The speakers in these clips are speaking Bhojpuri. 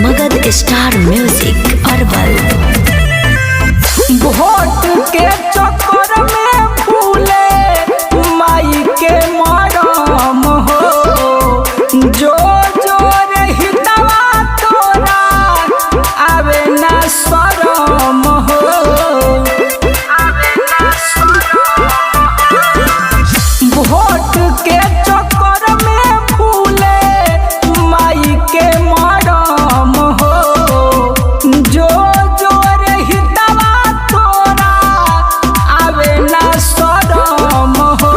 Magadh star music herbal. Vote के चक्कर में फूले माई के मरम हो, जो जो रहितवा तोरा आवे ना शरम हो, वोट के चक्कर में फूले माई के मरम हो, जो जो रहितवा तोरा आवे ना शरम हो,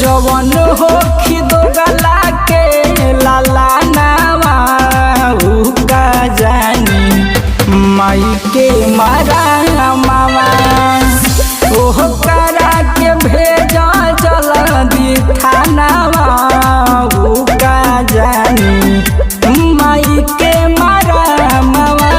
जवन हो खिदो गला के लाला नावा का जानी माई के मारा मावा, ओह करा के भेजा जल्दी थानावा का जानी माई के मारा मावा।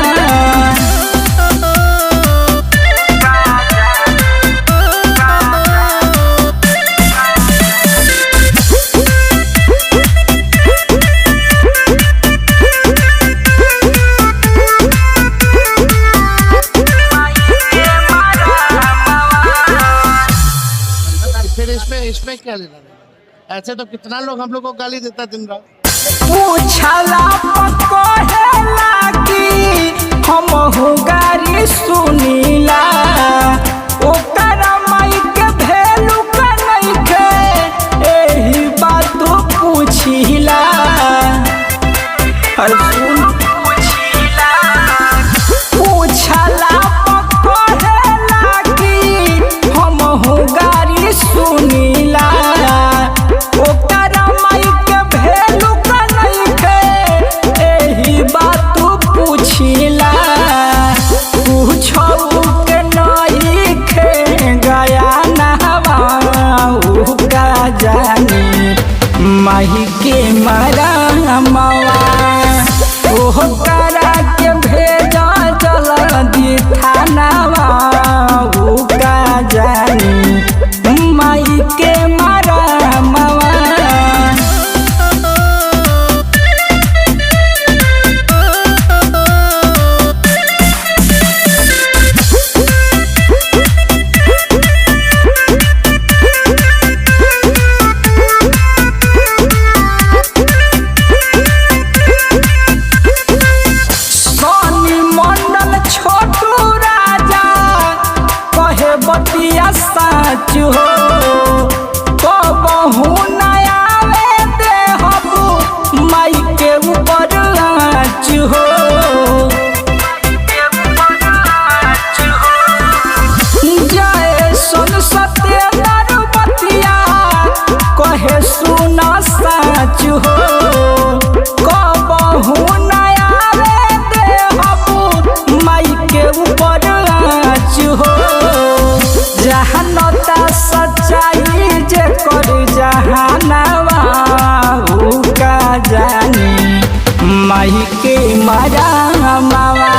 फिर इसमें क्या लेना है? ऐसे तो कितना लोग हम लोग को गाली देता दिन रात। पूछला पकहेला कि हम हो गारी सुनीला, ओकर माई के भेलू का नइखे एही बात पूछिला। अरे सुन पूछला पकहेला कि हम हो गारी सुनीला, ओकर माई के भेलू का नइखे एही बात पूछिला। पूछऊ के नइखे गया नहवा का जानी माही के मरा मवा, ओह करा के भेजा जल्दी थानावा का जानी माई के मारा मवा। सोनी मंडल छोटू राजा कहे बतिया साच हो, कबहू न आवे देहबू माई के ऊपर आँच हो। जय सुन सत्येंद्र बतिया कहे सुना साच हो, कबहू न आवे देहबू माई के ऊपर आँच हो। जहानता सच्चाई जे कर जहानवा का जानी माई के मारा मावा,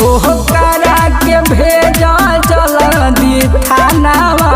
ओह करा के भेजा जल्दी थानावा